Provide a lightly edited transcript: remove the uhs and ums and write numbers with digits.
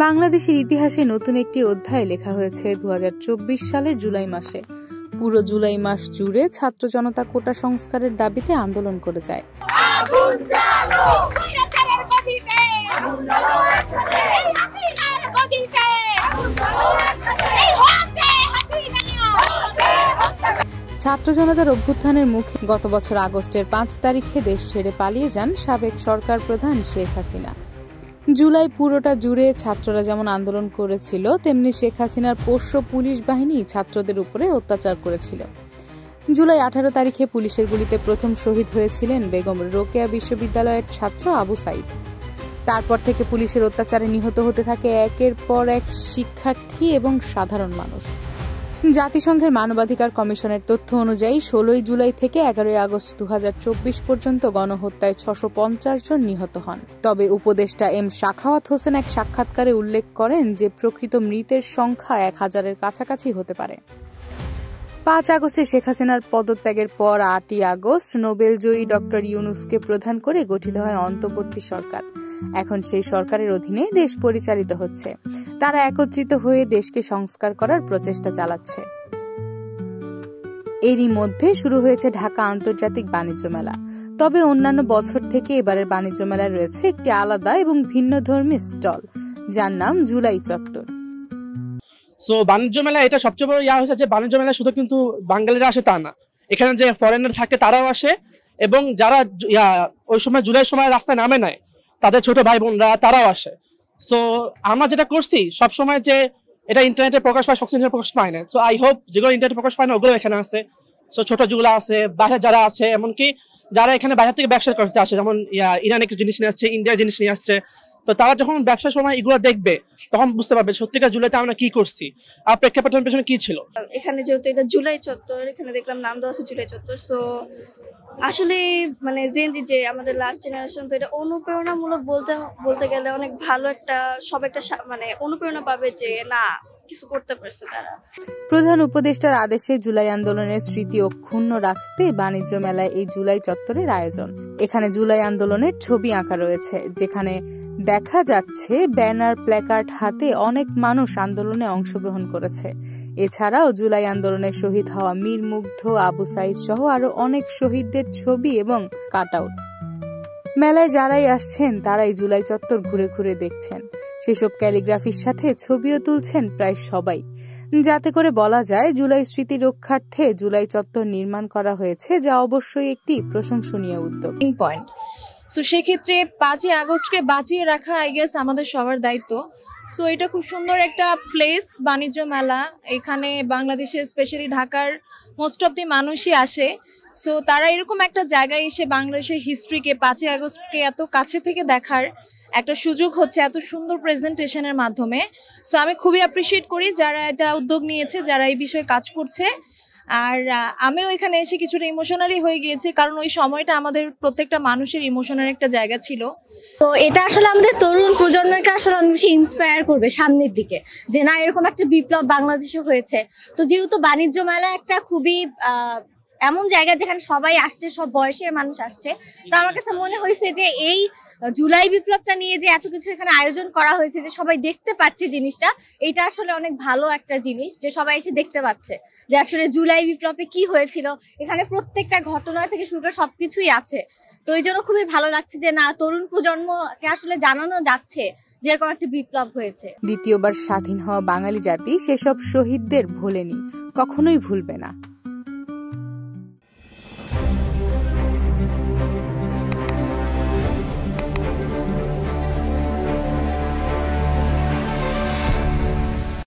বাংলাদেশের ইতিহাসে নতুন একটি অধ্যায় লেখা হয়েছে 2024 সালের জুলাই মাসে। পুরো জুলাই মাস জুড়ে ছাত্র জনতা কোটা সংস্কারের দাবিতে আন্দোলন করে যায়। ছাত্র জনতার অভ্যুত্থানের মুখে গত বছর আগস্টের 5 তারিখে দেশ ছেড়ে পালিয়ে যান সাবেক সরকার প্রধান শেখ হাসিনা। জুলাই পুরোটা জুড়ে ছাত্ররা যেমন আন্দোলন করেছিল, তেমনি শেখ হাসিনার পোষ্য পুলিশ বাহিনী ছাত্রদের উপরে অত্যাচার করেছিল। জুলাই 18 তারিখে পুলিশের গুলিতে প্রথম শহীদ হয়েছিলেন বেগম রোকেয়া বিশ্ববিদ্যালয়ের ছাত্র আবু সাইদ। তারপর থেকে পুলিশের অত্যাচারে নিহত হতে থাকে একের পর এক শিক্ষার্থী এবং সাধারণ মানুষ। জাতিসংঘের মানবাধিকার কমিশনের তথ্য অনুযায়ী 16 জুলাই থেকে 11 আগস্ট 2024 পর্যন্ত গণহত্যায় 650 জন নিহত হন। তবে উপদেষ্টা এম শাখাওয়াত হোসেন এক সাক্ষাৎকারে উল্লেখ করেন যে প্রকৃত মৃতের সংখ্যা 1000-এর কাছাকাছি হতে পারে। 5 আগস্টে শেখ হাসিনার পদত্যাগের পর 8 আগস্ট নোবেলজয়ী ডক্টর ইউনূসকে প্রধান করে গঠিত হয় অন্তর্বর্তী সরকার। এখন সেই সরকারের অধীনে দেশ পরিচালিত হচ্ছে। তারা একত্রিত হয়ে দেশকে সংস্কার করার প্রচেষ্টা চালাচ্ছে। এরই মধ্যে শুরু হয়েছে ঢাকা আন্তর্জাতিক বাণিজ্য মেলা। তবে অন্যান্য বছর থেকে এবারের বাণিজ্য মেলায় রয়েছে একটি আলাদা এবং ভিন্নধর্মী স্টল, যার নাম জুলাই চত্বর। সো বাণিজ্য মেলা এটা সবচেয়ে বড় হয়েছে যে বাণিজ্য মেলা শুধু কিন্তু বাঙালিরা আসে তা না, এখানে যে ফরেনার থাকে তারাও আসে, এবং যারা ওই সময় জুলাই সময় রাস্তায় নামে নেয় তাদের ছোট ভাই বোনরা তারাও আসে। সো আমরা যেটা করছি সবসময় যে এটা ইন্টারনেটে প্রকাশ পায়, সবসময় প্রকাশ পায় না। সো আই হোপ যেগুলো ইন্টারনেটে প্রকাশ পায় না ওগুলো এখানে আছে। সো ছোট যেগুলো আছে, বাইরে যারা আছে, এমনকি যারা এখানে বাইরে থেকে ব্যবসা করতে আসে, যেমন ইরান একটু জিনিস নিয়ে আসছে, ইন্ডিয়ার জিনিস নিয়ে আসছে, তো তারা যখন ব্যবসার সময় এগুলো দেখবে তখন বুঝতে পারবে সত্যিকার জুলাইতে আমরা কি করছি আর প্রেক্ষাপটের পেছনে কি ছিল। এখানে যেহেতু এটা জুলাই চত্বর, এখানে দেখলাম নাম দেওয়া আছে জুলাই চত্বর। সো আসলে মানে জেনজি যে আমাদের লাস্ট জেনারেশন, তো এটা অনুপ্রেরণামূলক বলতে গেলে অনেক ভালো একটা, সব একটা মানে অনুপ্রেরণা পাবে যে না কিছু করতে পারছে তারা। প্রধান উপদেষ্টার আদেশে জুলাই আন্দোলনের স্মৃতি অক্ষুণ্ণ রাখতে বাণিজ্য মেলায় এই জুলাই চত্বরের আয়োজন। এখানে জুলাই আন্দোলনের ছবি আঁকা রয়েছে, যেখানে দেখা যাচ্ছে ব্যানার প্ল্যাকার্ড হাতে অনেক মানুষ আন্দোলনে অংশগ্রহণ করেছে। এছাড়াও জুলাই আন্দোলনে শহীদ হওয়া মীর মুগ্ধ, আবু সাইদ সহ আরো অনেক শহীদদের ছবি এবং কাটআউট। মেলায় যারাই আসছেন তারাই জুলাই চত্বর ঘুরে ঘুরে দেখছেন। সেসব ক্যালিগ্রাফির সাথে ছবিও তুলছেন প্রায় সবাই, যাতে করে বলা যায় জুলাই স্মৃতি রক্ষার্থে জুলাই চত্বর নির্মাণ করা হয়েছে, যা অবশ্যই একটি প্রশংসনীয় উদ্যোগ। সো সেক্ষেত্রে 5 আগস্টকে বাঁচিয়ে রাখা আই গেস আমাদের সবার দায়িত্ব। সো এটা খুব সুন্দর একটা প্লেস, বাণিজ্য মেলা। এখানে বাংলাদেশের স্পেশালি ঢাকার মোস্ট অফ দি মানুষই আসে। সো তারা এরকম একটা জায়গায় এসে বাংলাদেশের হিস্ট্রিকে 5 আগস্টকে এত কাছে থেকে দেখার একটা সুযোগ হচ্ছে এত সুন্দর প্রেজেন্টেশনের মাধ্যমে। সো আমি খুবই অ্যাপ্রিসিয়েট করি যারা এটা উদ্যোগ নিয়েছে, যারা এই বিষয়ে কাজ করছে। আর আমিও এখানে এসে কিছুটা ইমোশনালি হয়ে গিয়েছি, কারণ ওই সময়টা আমাদের প্রত্যেকটা মানুষের ইমোশনের একটা জায়গা ছিল। তো এটা আসলে আমাদের তরুণ প্রজন্মকে আসলে অনেক বেশি ইন্সপায়ার করবে সামনের দিকে, যে না এরকম একটা বিপ্লব বাংলাদেশে হয়েছে। তো যেহেতু বাণিজ্য মেলা একটা খুবই এমন জায়গা যেখানে সবাই আসছে, সব বয়সের মানুষ আসছে, তো আমার কাছে মনে হয়েছে যে এই জুলাই বিপ্লবটা নিয়ে যে এত কিছু এখানে আয়োজন করা হয়েছে, যে সবাই দেখতে পাচ্ছে জিনিসটা, এটা আসলে অনেক ভালো একটা জিনিস যে সবাই এসে দেখতে পাচ্ছে যে আসলে জুলাই বিপ্লবে কি হয়েছিল। এখানে প্রত্যেকটা ঘটনা থেকে শুরু করে সবকিছুই আছে। তো এই জন্য খুবই ভালো লাগছে যে না তরুণ প্রজন্মকে আসলে জানানো যাচ্ছে যে এরকম একটা বিপ্লব হয়েছে। দ্বিতীয়বার স্বাধীন হওয়া বাঙালি জাতি সেসব শহীদদের ভোলেনি, কখনোই ভুলবে না।